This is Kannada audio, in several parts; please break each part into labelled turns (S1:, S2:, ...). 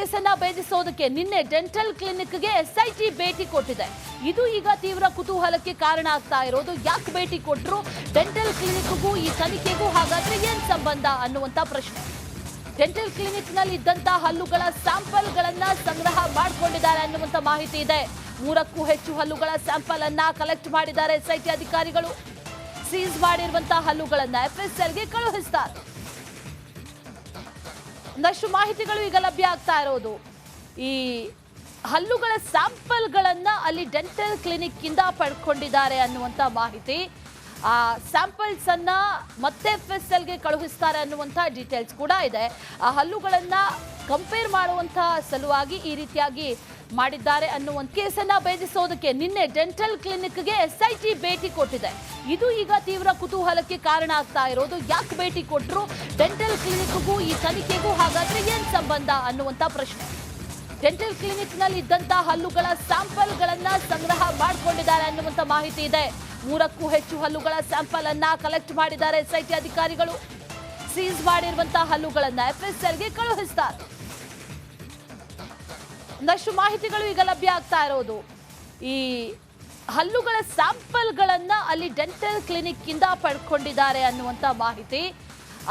S1: ಕೇಸನ್ನ ಭೇದಿಸೋದಕ್ಕೆ ನಿನ್ನೆ ಡೆಂಟಲ್ ಕ್ಲಿನಿಕ್ಗೆ ಎಸ್ಐಟಿ ಭೇಟಿ ಕೊಟ್ಟಿದೆ. ಇದು ಈಗ ತೀವ್ರ ಕುತೂಹಲಕ್ಕೆ ಕಾರಣ ಆಗ್ತಾ ಇರೋದು. ಯಾಕೆ ಭೇಟಿ ಕೊಟ್ಟರು, ಡೆಂಟಲ್ ಕ್ಲಿನಿಕ್ಗೂ ಈ ತನಿಖೆಗೂ ಹಾಗಾದ್ರೆ ಏನ್ ಸಂಬಂಧ ಅನ್ನುವಂತ ಪ್ರಶ್ನೆ. ಡೆಂಟಲ್ ಕ್ಲಿನಿಕ್ ನಲ್ಲಿ ಇದ್ದಂತಹ ಹಲ್ಲುಗಳ ಸ್ಯಾಂಪಲ್ ಗಳನ್ನ ಸಂಗ್ರಹ ಮಾಡಿಕೊಂಡಿದ್ದಾರೆ ಅನ್ನುವಂತ ಮಾಹಿತಿ ಇದೆ. 3ಕ್ಕೂ ಹೆಚ್ಚು ಹಲ್ಲುಗಳ ಸ್ಯಾಂಪಲ್ ಅನ್ನ ಕಲೆಕ್ಟ್ ಮಾಡಿದ್ದಾರೆ ಎಸ್ಐಟಿ ಅಧಿಕಾರಿಗಳು. ಸೀಸ್ ಮಾಡಿರುವಂತಹ ಹಲ್ಲುಗಳನ್ನ ಎಫ್ಎಸ್ಎಲ್ಗೆ ಕಳುಹಿಸ್ತಾರೆ. ಒಂದಷ್ಟು ಮಾಹಿತಿಗಳು ಈಗ ಲಭ್ಯ ಆಗ್ತಾ ಇರೋದು. ಈ ಹಲ್ಲುಗಳ ಸ್ಯಾಂಪಲ್ ಗಳನ್ನ ಅಲ್ಲಿ ಡೆಂಟಲ್ ಕ್ಲಿನಿಕ್ ಇಂದ ಪಡ್ಕೊಂಡಿದ್ದಾರೆ ಅನ್ನುವಂತ ಮಾಹಿತಿ. ಆ ಸ್ಯಾಂಪಲ್ಸ್ ಅನ್ನ ಮತ್ತೆ ಎಫ್ಎಸ್ಎಲ್ಗೆ ಕಳುಹಿಸ್ತಾರೆ ಅನ್ನುವಂತ ಡೀಟೇಲ್ಸ್ ಕೂಡ ಇದೆ. ಆ ಹಲ್ಲುಗಳನ್ನ ಕಂಪೇರ್ ಮಾಡುವಂತ ಸಲುವಾಗಿ ಈ ರೀತಿಯಾಗಿ ಮಾಡಿದ್ದಾರೆ ಅನ್ನುವಂತ ಕೇಸನ್ನ ಭೇದಿಸೋದಕ್ಕೆ ನಿನ್ನೆ ಡೆಂಟಲ್ ಕ್ಲಿನಿಕ್ಗೆ ಎಸ್ಐಟಿ ಭೇಟಿ ಕೊಟ್ಟಿದೆ. ಇದು ಈಗ ತೀವ್ರ ಕುತೂಹಲಕ್ಕೆ ಕಾರಣ ಆಗ್ತಾ ಇರೋದು. ಯಾಕೆ ಭೇಟಿ ಕೊಟ್ಟರು, ಡೆಂಟಲ್ ಕ್ಲಿನಿಕ್ಗೂ ಈ ತನಿಖೆಗೂ ಹಾಗಾದ್ರೆ ಏನ್ ಸಂಬಂಧ ಅನ್ನುವಂತ ಪ್ರಶ್ನೆ. ಡೆಂಟಲ್ ಕ್ಲಿನಿಕ್ ನಲ್ಲಿ ಇದ್ದಂತಹ ಹಲ್ಲುಗಳ ಸ್ಯಾಂಪಲ್ ಗಳನ್ನ ಸಂಗ್ರಹ ಮಾಡಿಕೊಂಡಿದ್ದಾರೆ ಅನ್ನುವಂತ ಮಾಹಿತಿ ಇದೆ. 3ಕ್ಕೂ ಹೆಚ್ಚು ಹಲ್ಲುಗಳ ಸ್ಯಾಂಪಲ್ ಅನ್ನ ಕಲೆಕ್ಟ್ ಮಾಡಿದ್ದಾರೆ ಎಸ್ಐಟಿ ಅಧಿಕಾರಿಗಳು. ಸೀಸ್ ಮಾಡಿರುವಂತಹ ಹಲ್ಲುಗಳನ್ನ ಎಫ್ಎಸ್ಎಲ್ಗೆ ಕಳುಹಿಸ್ತಾರೆ. ಒಂದಷ್ಟು ಮಾಹಿತಿಗಳು ಈಗ ಲಭ್ಯ ಆಗ್ತಾ ಇರೋದು. ಈ ಹಲ್ಲುಗಳ ಸ್ಯಾಂಪಲ್ ಗಳನ್ನ ಅಲ್ಲಿ ಡೆಂಟಲ್ ಕ್ಲಿನಿಕ್ ಇಂದ ಪಡ್ಕೊಂಡಿದ್ದಾರೆ ಅನ್ನುವಂತ ಮಾಹಿತಿ.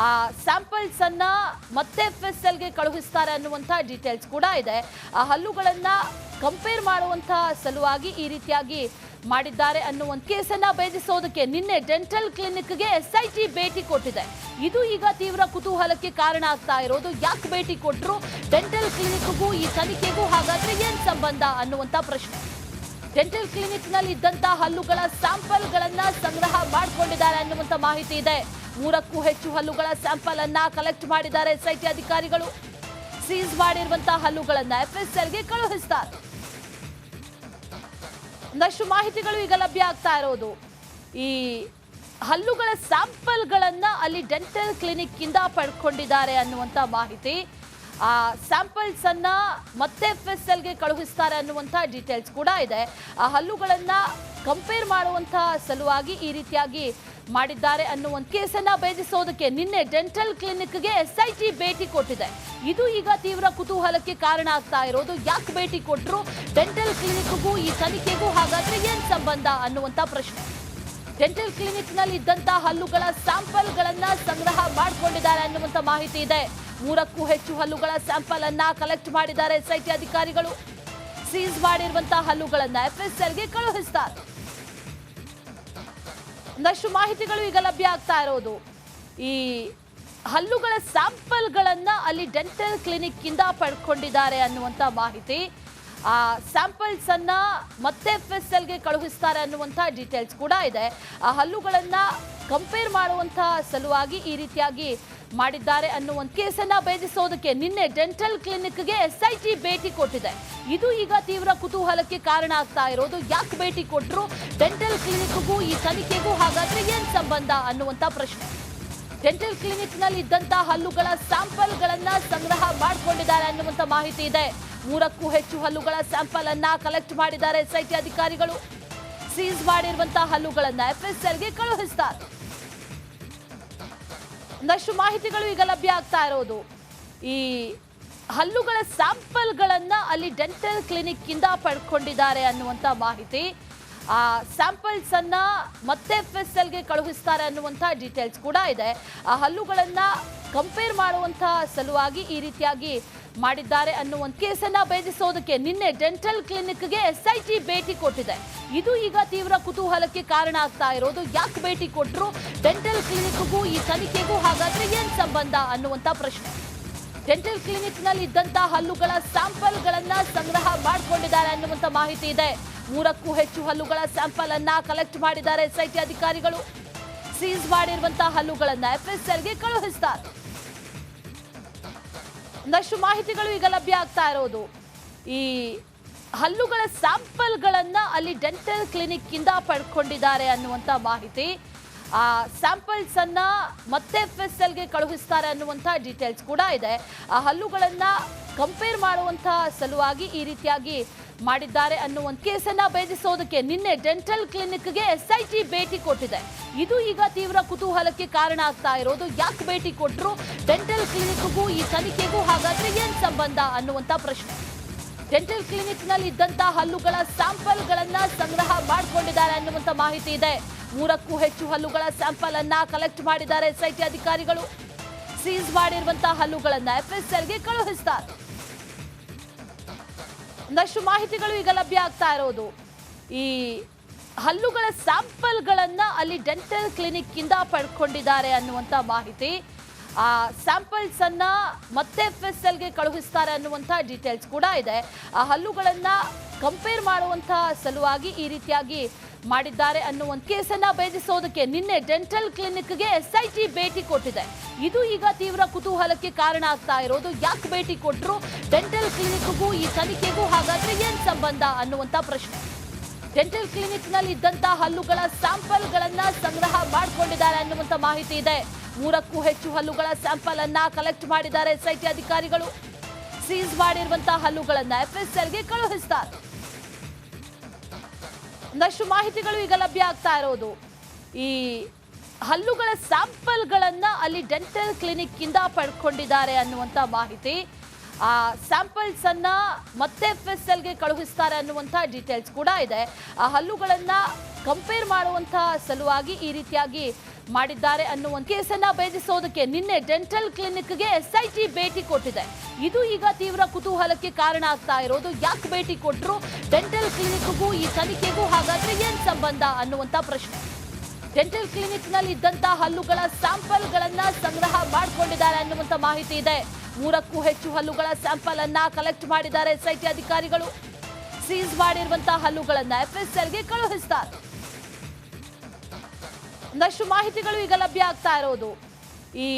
S1: ಆ ಸ್ಯಾಂಪಲ್ಸ್ ಅನ್ನ ಮತ್ತೆ ಎಫ್ಎಸ್ಎಲ್ಗೆ ಕಳುಹಿಸ್ತಾರೆ ಅನ್ನುವಂತ ಡೀಟೇಲ್ಸ್ ಕೂಡ ಇದೆ. ಆ ಹಲ್ಲುಗಳನ್ನ ಕಂಪೇರ್ ಮಾಡುವಂತ ಸಲುವಾಗಿ ಈ ರೀತಿಯಾಗಿ ಮಾಡಿದ್ದಾರೆ ಅನ್ನುವಂತ ಕೇಸನ್ನ ಭೇದಿಸೋದಕ್ಕೆ ನಿನ್ನೆ ಡೆಂಟಲ್ ಕ್ಲಿನಿಕ್ಗೆ ಎಸ್ಐಟಿ ಭೇಟಿ ಕೊಟ್ಟಿದೆ. ಇದು ಈಗ ತೀವ್ರ ಕುತೂಹಲಕ್ಕೆ ಕಾರಣ ಆಗ್ತಾ ಇರೋದು. ಯಾಕೆ ಭೇಟಿ ಕೊಟ್ಟರು, ಡೆಂಟಲ್ ಕ್ಲಿನಿಕ್ಗೂ ಈ ತನಿಖೆಗೂ ಹಾಗಾದ್ರೆ ಏನ್ ಸಂಬಂಧ ಅನ್ನುವಂತ ಪ್ರಶ್ನೆ. ಡೆಂಟಲ್ ಕ್ಲಿನಿಕ್ ನಲ್ಲಿ ಇದ್ದಂತಹ ಹಲ್ಲುಗಳ ಸ್ಯಾಂಪಲ್ ಗಳನ್ನ ಸಂಗ್ರಹ ಮಾಡಿಕೊಂಡಿದ್ದಾರೆ ಅನ್ನುವಂತ ಮಾಹಿತಿ ಇದೆ. 3ಕ್ಕೂ ಹೆಚ್ಚು ಹಲ್ಲುಗಳ ಸ್ಯಾಂಪಲ್ ಅನ್ನ ಕಲೆಕ್ಟ್ ಮಾಡಿದ್ದಾರೆ ಎಸ್ಐಟಿ ಅಧಿಕಾರಿಗಳು. ಸೀಸ್ ಮಾಡಿರುವಂತಹ ಹಲ್ಲುಗಳನ್ನ ಎಫ್ಎಸ್ಎಲ್ಗೆ ಕಳುಹಿಸ್ತಾರೆ. ಒಂದಷ್ಟು ಮಾಹಿತಿಗಳು ಈಗ ಲಭ್ಯ ಆಗ್ತಾ ಇರೋದು. ಈ ಹಲ್ಲುಗಳ ಸ್ಯಾಂಪಲ್ ಗಳನ್ನ ಅಲ್ಲಿ ಡೆಂಟಲ್ ಕ್ಲಿನಿಕ್ ಇಂದ ಪಡ್ಕೊಂಡಿದ್ದಾರೆ ಅನ್ನುವಂತ ಮಾಹಿತಿ. ಆ ಸ್ಯಾಂಪಲ್ಸ್ ಅನ್ನ ಮತ್ತೆ ಎಫ್ಎಸ್ಎಲ್ಗೆ ಕಳುಹಿಸ್ತಾರೆ ಅನ್ನುವಂತ ಡೀಟೇಲ್ಸ್ ಕೂಡ ಇದೆ. ಆ ಹಲ್ಲುಗಳನ್ನ ಕಂಪೇರ್ ಮಾಡುವಂತ ಸಲುವಾಗಿ ಈ ರೀತಿಯಾಗಿ ಮಾಡಿದ್ದಾರೆ ಅನ್ನುವಂತ ಕೇಸನ್ನ ಭೇದಿಸೋದಕ್ಕೆ ನಿನ್ನೆ ಡೆಂಟಲ್ ಕ್ಲಿನಿಕ್ಗೆ ಎಸ್ಐಟಿ ಭೇಟಿ ಕೊಟ್ಟಿದೆ. ಇದು ಈಗ ತೀವ್ರ ಕುತೂಹಲಕ್ಕೆ ಕಾರಣ ಆಗ್ತಾ ಇರೋದು. ಯಾಕೆ ಭೇಟಿ ಕೊಟ್ಟರು, ಡೆಂಟಲ್ ಕ್ಲಿನಿಕ್ಗೂ ಈ ತನಿಖೆಗೂ ಹಾಗಾದ್ರೆ ಏನ್ ಸಂಬಂಧ ಅನ್ನುವಂತ ಪ್ರಶ್ನೆ. ಡೆಂಟಲ್ ಕ್ಲಿನಿಕ್ ನಲ್ಲಿ ಇದ್ದಂತಹ ಹಲ್ಲುಗಳ ಸ್ಯಾಂಪಲ್ ಗಳನ್ನ ಸಂಗ್ರಹ ಮಾಡಿಕೊಂಡಿದ್ದಾರೆ ಅನ್ನುವಂತ ಮಾಹಿತಿ ಇದೆ. 3ಕ್ಕೂ ಹೆಚ್ಚು ಹಲ್ಲುಗಳ ಸ್ಯಾಂಪಲ್ ಅನ್ನ ಕಲೆಕ್ಟ್ ಮಾಡಿದ್ದಾರೆ ಎಸ್ಐಟಿ ಅಧಿಕಾರಿಗಳು. ಸೀಸ್ ಮಾಡಿರುವಂತಹ ಹಲ್ಲುಗಳನ್ನ ಎಫ್ಎಸ್ಎಲ್ಗೆ ಕಳುಹಿಸ್ತಾರೆ. ಒಂದಷ್ಟು ಮಾಹಿತಿಗಳು ಈಗ ಲಭ್ಯ ಆಗ್ತಾ ಇರೋದು. ಈ ಹಲ್ಲುಗಳ ಸ್ಯಾಂಪಲ್ ಗಳನ್ನ ಅಲ್ಲಿ ಡೆಂಟಲ್ ಕ್ಲಿನಿಕ್ ಇಂದ ಪಡ್ಕೊಂಡಿದ್ದಾರೆ ಅನ್ನುವಂತ ಮಾಹಿತಿ. ಆ ಸ್ಯಾಂಪಲ್ಸ್ ಅನ್ನ ಮತ್ತೆ ಎಫ್ಎಸ್ಎಲ್ಗೆ ಕಳುಹಿಸ್ತಾರೆ ಅನ್ನುವಂತ ಡೀಟೇಲ್ಸ್ ಕೂಡ ಇದೆ. ಆ ಹಲ್ಲುಗಳನ್ನ ಕಂಪೇರ್ ಮಾಡುವಂತ ಸಲುವಾಗಿ ಈ ರೀತಿಯಾಗಿ ಮಾಡಿದ್ದಾರೆ ಅನ್ನುವಂತ ಕೇಸನ್ನ ಭೇದಿಸೋದಕ್ಕೆ ನಿನ್ನೆ ಡೆಂಟಲ್ ಕ್ಲಿನಿಕ್ಗೆ ಎಸ್ಐಟಿ ಭೇಟಿ ಕೊಟ್ಟಿದೆ. ಇದು ಈಗ ತೀವ್ರ ಕುತೂಹಲಕ್ಕೆ ಕಾರಣ ಆಗ್ತಾ ಇರೋದು. ಯಾಕೆ ಭೇಟಿ ಕೊಟ್ಟರು, ಡೆಂಟಲ್ ಕ್ಲಿನಿಕ್ಗೂ ಈ ತನಿಖೆಗೂ ಹಾಗಾದ್ರೆ ಏನ್ ಸಂಬಂಧ ಅನ್ನುವಂತ ಪ್ರಶ್ನೆ. ಡೆಂಟಲ್ ಕ್ಲಿನಿಕ್ ನಲ್ಲಿ ಇದ್ದಂತಹ ಹಲ್ಲುಗಳ ಸ್ಯಾಂಪಲ್ ಗಳನ್ನ ಸಂಗ್ರಹ ಮಾಡಿಕೊಂಡಿದ್ದಾರೆ ಅನ್ನುವಂತ ಮಾಹಿತಿ ಇದೆ. 3ಕ್ಕೂ ಹೆಚ್ಚು ಹಲ್ಲುಗಳ ಸ್ಯಾಂಪಲ್ ಅನ್ನ ಕಲೆಕ್ಟ್ ಮಾಡಿದ್ದಾರೆ ಎಸ್ಐಟಿ ಅಧಿಕಾರಿಗಳು. ಸೀಸ್ ಮಾಡಿರುವಂತಹ ಹಲ್ಲುಗಳನ್ನ ಎಫ್ಎಸ್ಎಲ್ಗೆ ಕಳುಹಿಸ್ತಾರೆ. ಒಂದಷ್ಟು ಮಾಹಿತಿಗಳು ಈಗ ಲಭ್ಯ ಆಗ್ತಾ ಇರೋದು. ಈ ಹಲ್ಲುಗಳ ಸ್ಯಾಂಪಲ್ ಗಳನ್ನ ಅಲ್ಲಿ ಡೆಂಟಲ್ ಕ್ಲಿನಿಕ್ ಇಂದ ಪಡ್ಕೊಂಡಿದ್ದಾರೆ ಅನ್ನುವಂತ ಮಾಹಿತಿ. ಆ ಸ್ಯಾಂಪಲ್ಸ್ ಅನ್ನ ಮತ್ತೆ ಎಫ್ಎಸ್ಎಲ್ಗೆ ಕಳುಹಿಸ್ತಾರೆ ಅನ್ನುವಂತ ಡೀಟೇಲ್ಸ್ ಕೂಡ ಇದೆ. ಆ ಹಲ್ಲುಗಳನ್ನ ಕಂಪೇರ್ ಮಾಡುವಂತ ಸಲುವಾಗಿ ಈ ರೀತಿಯಾಗಿ ಮಾಡಿದ್ದಾರೆ ಅನ್ನುವಂತ ಕೇಸನ್ನ ಭೇದಿಸೋದಕ್ಕೆ ನಿನ್ನೆ ಡೆಂಟಲ್ ಕ್ಲಿನಿಕ್ಗೆ ಎಸ್ಐಟಿ ಭೇಟಿ ಕೊಟ್ಟಿದೆ. ಇದು ಈಗ ತೀವ್ರ ಕುತೂಹಲಕ್ಕೆ ಕಾರಣ ಆಗ್ತಾ ಇರೋದು. ಯಾಕೆ ಭೇಟಿ ಕೊಟ್ಟರು, ಡೆಂಟಲ್ ಕ್ಲಿನಿಕ್ಗೂ ಈ ತನಿಖೆಗೂ ಹಾಗಾದ್ರೆ ಏನ್ ಸಂಬಂಧ ಅನ್ನುವಂತ ಪ್ರಶ್ನೆ. ಡೆಂಟಲ್ ಕ್ಲಿನಿಕ್ ನಲ್ಲಿ ಇದ್ದಂತಹ ಹಲ್ಲುಗಳ ಸ್ಯಾಂಪಲ್ ಗಳನ್ನ ಸಂಗ್ರಹ ಮಾಡಿಕೊಂಡಿದ್ದಾರೆ ಅನ್ನುವಂತ ಮಾಹಿತಿ ಇದೆ. 3ಕ್ಕೂ ಹೆಚ್ಚು ಹಲ್ಲುಗಳ ಸ್ಯಾಂಪಲ್ ಅನ್ನ ಕಲೆಕ್ಟ್ ಮಾಡಿದ್ದಾರೆ ಎಸ್ಐಟಿ ಅಧಿಕಾರಿಗಳು. ಸೀಸ್ ಮಾಡಿರುವಂತಹ ಹಲ್ಲುಗಳನ್ನ ಎಫ್ಎಸ್ಎಲ್ಗೆ ಕಳುಹಿಸ್ತಾರೆ. ಒಂದಷ್ಟು ಮಾಹಿತಿಗಳು ಈಗ ಲಭ್ಯ ಆಗ್ತಾ ಇರೋದು. ಈ ಹಲ್ಲುಗಳ ಸ್ಯಾಂಪಲ್ ಗಳನ್ನ ಅಲ್ಲಿ ಡೆಂಟಲ್ ಕ್ಲಿನಿಕ್ ಇಂದ ಪಡ್ಕೊಂಡಿದ್ದಾರೆ ಅನ್ನುವಂತ ಮಾಹಿತಿ. ಆ ಸ್ಯಾಂಪಲ್ಸ್ ಅನ್ನ ಮತ್ತೆ ಎಫ್ಎಸ್ಎಲ್ಗೆ ಕಳುಹಿಸ್ತಾರೆ ಅನ್ನುವಂತ ಡೀಟೇಲ್ಸ್ ಕೂಡ ಇದೆ. ಆ ಹಲ್ಲುಗಳನ್ನ ಕಂಪೇರ್ ಮಾಡುವಂತ ಸಲುವಾಗಿ ಈ ರೀತಿಯಾಗಿ ಮಾಡಿದ್ದಾರೆ ಅನ್ನುವಂಥ ಕೇಸನ್ನ ಭೇದಿಸೋದಕ್ಕೆ ನಿನ್ನೆ ಡೆಂಟಲ್ ಕ್ಲಿನಿಕ್ಗೆ ಎಸ್ಐಟಿ ಭೇಟಿ ಕೊಟ್ಟಿದೆ. ಇದು ಈಗ ತೀವ್ರ ಕುತೂಹಲಕ್ಕೆ ಕಾರಣ ಆಗ್ತಾ ಇರೋದು. ಯಾಕೆ ಭೇಟಿ ಕೊಟ್ಟರು, ಡೆಂಟಲ್ ಕ್ಲಿನಿಕ್ಗೂ ಈ ತನಿಖೆಗೂ ಹಾಗಾದ್ರೆ ಏನ್ ಸಂಬಂಧ ಅನ್ನುವಂಥ ಪ್ರಶ್ನೆ. ಡೆಂಟಲ್ ಕ್ಲಿನಿಕ್ ನಲ್ಲಿ ಇದ್ದಂತ ಹಲ್ಲುಗಳ ಸ್ಯಾಂಪಲ್ಗಳನ್ನ ಸಂಗ್ರಹ ಮಾಡಿಕೊಂಡಿದ್ದಾರೆ ಅನ್ನುವಂಥ ಮಾಹಿತಿ ಇದೆ. 3ಕ್ಕೂ ಹೆಚ್ಚು ಹಲ್ಲುಗಳ ಸ್ಯಾಂಪಲ್ ಅನ್ನ ಕಲೆಕ್ಟ್ ಮಾಡಿದ್ದಾರೆ ಎಸ್ಐಟಿ ಅಧಿಕಾರಿಗಳು. ಸೀಸ್ ಮಾಡಿರುವಂತಹ ಹಲ್ಲುಗಳನ್ನ ಎಫ್ಎಸ್ಎಲ್ಗೆ ಕಳುಹಿಸ್ತಾರೆ. ಒಂದಷ್ಟು ಮಾಹಿತಿಗಳು ಈಗ ಲಭ್ಯ ಆಗ್ತಾ ಇರೋದು. ಈ ಹಲ್ಲುಗಳ ಸ್ಯಾಂಪಲ್ಗಳನ್ನ ಅಲ್ಲಿ ಡೆಂಟಲ್ ಕ್ಲಿನಿಕ್ ಇಂದ ಪಡ್ಕೊಂಡಿದ್ದಾರೆ ಅನ್ನುವಂಥ ಮಾಹಿತಿ. ಆ ಸ್ಯಾಂಪಲ್ಸ್ ಅನ್ನ ಮತ್ತೆ ಎಫ್ಎಸ್ಎಲ್ಗೆ ಕಳುಹಿಸ್ತಾರೆ ಅನ್ನುವಂಥ ಡೀಟೇಲ್ಸ್ ಕೂಡ ಇದೆ. ಆ ಹಲ್ಲುಗಳನ್ನ ಕಂಪೇರ್ ಮಾಡುವಂತ ಸಲುವಾಗಿ ಈ ರೀತಿಯಾಗಿ ಮಾಡಿದ್ದಾರೆ ಅನ್ನುವಂಥ ಕೇಸನ್ನ ಭೇದಿಸೋದಕ್ಕೆ ನಿನ್ನೆ ಡೆಂಟಲ್ ಕ್ಲಿನಿಕ್ಗೆ ಎಸ್ಐಟಿ ಭೇಟಿ ಕೊಟ್ಟಿದೆ. ಇದು ಈಗ ತೀವ್ರ ಕುತೂಹಲಕ್ಕೆ ಕಾರಣ ಆಗ್ತಾ ಇರೋದು. ಯಾಕೆ ಭೇಟಿ ಕೊಟ್ಟರು, ಡೆಂಟಲ್ ಕ್ಲಿನಿಕ್ಗೂ ಈ ತನಿಖೆಗೂ ಹಾಗಾದ್ರೆ ಏನ್ ಸಂಬಂಧ ಅನ್ನುವಂಥ ಪ್ರಶ್ನೆ. ಡೆಂಟಲ್ ಕ್ಲಿನಿಕ್ ನಲ್ಲಿ ಇದ್ದಂತ ಹಲ್ಲುಗಳ ಸ್ಯಾಂಪಲ್ಗಳನ್ನ ಸಂಗ್ರಹ ಮಾಡಿಕೊಂಡಿದ್ದಾರೆ ಅನ್ನುವಂಥ ಮಾಹಿತಿ ಇದೆ. 3ಕ್ಕೂ ಹೆಚ್ಚು ಹಲ್ಲುಗಳ ಸ್ಯಾಂಪಲ್ ಅನ್ನ ಕಲೆಕ್ಟ್ ಮಾಡಿದ್ದಾರೆ ಎಸ್ಐಟಿ ಅಧಿಕಾರಿಗಳು. ಸೀಸ್ ಮಾಡಿರುವಂತಹ ಹಲ್ಲುಗಳನ್ನ ಎಫ್ಎಸ್ಎಲ್ಗೆ ಕಳುಹಿಸ್ತಾರೆ. ಒಂದಷ್ಟು ಮಾಹಿತಿಗಳು ಈಗ ಲಭ್ಯ ಆಗ್ತಾ ಇರೋದು. ಈ ಹಲ್ಲುಗಳ ಸ್ಯಾಂಪಲ್ಗಳನ್ನ ಅಲ್ಲಿ ಡೆಂಟಲ್ ಕ್ಲಿನಿಕ್ ಇಂದ ಪಡ್ಕೊಂಡಿದ್ದಾರೆ ಅನ್ನುವಂಥ ಮಾಹಿತಿ. ಆ ಸ್ಯಾಂಪಲ್ಸ್ ಅನ್ನ ಮತ್ತೆ ಎಫ್ಎಸ್ಎಲ್ಗೆ ಕಳುಹಿಸ್ತಾರೆ ಅನ್ನುವಂಥ ಡೀಟೇಲ್ಸ್ ಕೂಡ ಇದೆ. ಆ ಹಲ್ಲುಗಳನ್ನ ಕಂಪೇರ್ ಮಾಡುವಂತ ಸಲುವಾಗಿ ಈ ರೀತಿಯಾಗಿ ಮಾಡಿದ್ದಾರೆ ಅನ್ನುವಂಥ ಕೇಸನ್ನ ಭೇದಿಸೋದಕ್ಕೆ ನಿನ್ನೆ ಡೆಂಟಲ್ ಕ್ಲಿನಿಕ್ಗೆ ಎಸ್ಐಟಿ ಭೇಟಿ ಕೊಟ್ಟಿದೆ. ಇದು ಈಗ ತೀವ್ರ ಕುತೂಹಲಕ್ಕೆ ಕಾರಣ ಆಗ್ತಾ ಇರೋದು. ಯಾಕೆ ಭೇಟಿ ಕೊಟ್ಟರು, ಡೆಂಟಲ್ ಕ್ಲಿನಿಕ್ಗೂ ಈ ತನಿಖೆಗೂ ಹಾಗಾದ್ರೆ ಏನ್ ಸಂಬಂಧ ಅನ್ನುವಂಥ ಪ್ರಶ್ನೆ. ಡೆಂಟಲ್ ಕ್ಲಿನಿಕ್ ನಲ್ಲಿ ಇದ್ದಂತ ಹಲ್ಲುಗಳ ಸ್ಯಾಂಪಲ್ಗಳನ್ನ ಸಂಗ್ರಹ ಮಾಡಿಕೊಂಡಿದ್ದಾರೆ ಅನ್ನುವಂಥ ಮಾಹಿತಿ ಇದೆ. 3ಕ್ಕೂ ಹೆಚ್ಚು ಹಲ್ಲುಗಳ ಸ್ಯಾಂಪಲ್ ಅನ್ನ ಕಲೆಕ್ಟ್ ಮಾಡಿದ್ದಾರೆ ಎಸ್ಐಟಿ ಅಧಿಕಾರಿಗಳು. ಸೀಸ್ ಮಾಡಿರುವಂತಹ ಹಲ್ಲುಗಳನ್ನ ಎಫ್ಎಸ್ಎಲ್ಗೆ ಕಳುಹಿಸ್ತಾರೆ. ಒಂದಷ್ಟು ಮಾಹಿತಿಗಳು ಈಗ ಲಭ್ಯ ಆಗ್ತಾ ಇರೋದು. ಈ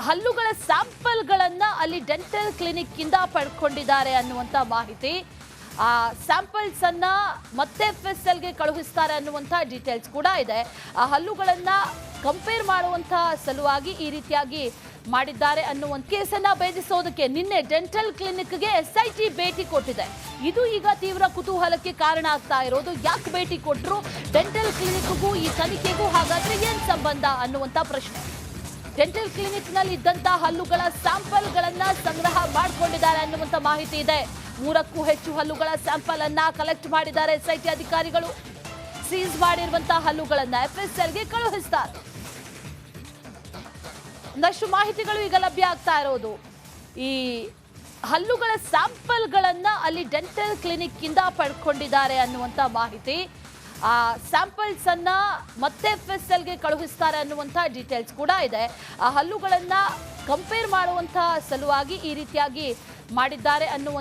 S1: ಹಲ್ಲುಗಳ ಸ್ಯಾಂಪಲ್ಗಳನ್ನ ಅಲ್ಲಿ ಡೆಂಟಲ್ ಕ್ಲಿನಿಕ್ ಇಂದ ಪಡ್ಕೊಂಡಿದ್ದಾರೆ ಅನ್ನುವಂಥ ಮಾಹಿತಿ. ಆ ಸ್ಯಾಂಪಲ್ಸ್ ಅನ್ನ ಮತ್ತೆ ಎಫ್ಎಸ್ಎಲ್ಗೆ ಕಳುಹಿಸ್ತಾರೆ ಅನ್ನುವಂಥ ಡೀಟೇಲ್ಸ್ ಕೂಡ ಇದೆ. ಆ ಹಲ್ಲುಗಳನ್ನ ಕಂಪೇರ್ ಮಾಡುವಂತ ಸಲುವಾಗಿ ಈ ರೀತಿಯಾಗಿ ಮಾಡಿದ್ದಾರೆ ಅನ್ನುವಂಥ ಕೇಸನ್ನ ಭೇದಿಸೋದಕ್ಕೆ ನಿನ್ನೆ ಡೆಂಟಲ್ ಕ್ಲಿನಿಕ್ಗೆ ಎಸ್ಐಟಿ ಭೇಟಿ ಕೊಟ್ಟಿದೆ. ಇದು ಈಗ ತೀವ್ರ ಕುತೂಹಲಕ್ಕೆ ಕಾರಣ ಆಗ್ತಾ ಇರೋದು. ಯಾಕೆ ಭೇಟಿ ಕೊಟ್ಟರು, ಡೆಂಟಲ್ ಕ್ಲಿನಿಕ್ಗೂ ಈ ತನಿಖೆಗೂ ಹಾಗಾದ್ರೆ ಏನ್ ಸಂಬಂಧ ಅನ್ನುವಂಥ ಪ್ರಶ್ನೆ. ಡೆಂಟಲ್ ಕ್ಲಿನಿಕ್ ನಲ್ಲಿ ಇದ್ದಂತ ಹಲ್ಲುಗಳ ಸ್ಯಾಂಪಲ್ಗಳನ್ನ ಸಂಗ್ರಹ ಮಾಡಿಕೊಂಡಿದ್ದಾರೆ ಅನ್ನುವಂಥ ಮಾಹಿತಿ ಇದೆ. 3ಕ್ಕೂ ಹೆಚ್ಚು ಹಲ್ಲುಗಳ ಸ್ಯಾಂಪಲ್ ಅನ್ನ ಕಲೆಕ್ಟ್ ಮಾಡಿದ್ದಾರೆ ಎಸ್ಐಟಿ ಅಧಿಕಾರಿಗಳು. ಸೀಸ್ ಮಾಡಿರುವಂತಹ ಹಲ್ಲುಗಳನ್ನ ಎಫ್ಎಸ್ಎಲ್ಗೆ ಕಳುಹಿಸ್ತಾರೆ. ಒಂದಷ್ಟು ಮಾಹಿತಿಗಳು ಈಗ ಲಭ್ಯ ಆಗ್ತಾ ಇರೋದು. ಈ ಹಲ್ಲುಗಳ ಸ್ಯಾಂಪಲ್ಗಳನ್ನ ಅಲ್ಲಿ ಡೆಂಟಲ್ ಕ್ಲಿನಿಕ್ ಇಂದ ಪಡ್ಕೊಂಡಿದ್ದಾರೆ ಅನ್ನುವಂಥ ಮಾಹಿತಿ. ಆ ಸ್ಯಾಂಪಲ್ಸ್ ಅನ್ನ ಮತ್ತೆ ಎಫ್ಎಸ್ಎಲ್ಗೆ ಕಳುಹಿಸ್ತಾರೆ ಅನ್ನುವಂಥ ಡೀಟೇಲ್ಸ್ ಕೂಡ ಇದೆ. ಆ ಹಲ್ಲುಗಳನ್ನ ಕಂಪೇರ್ ಮಾಡುವಂತ ಸಲುವಾಗಿ ಈ ರೀತಿಯಾಗಿ ಮಾಡಿದ್ದಾರೆ ಅನ್ನುವಂಥ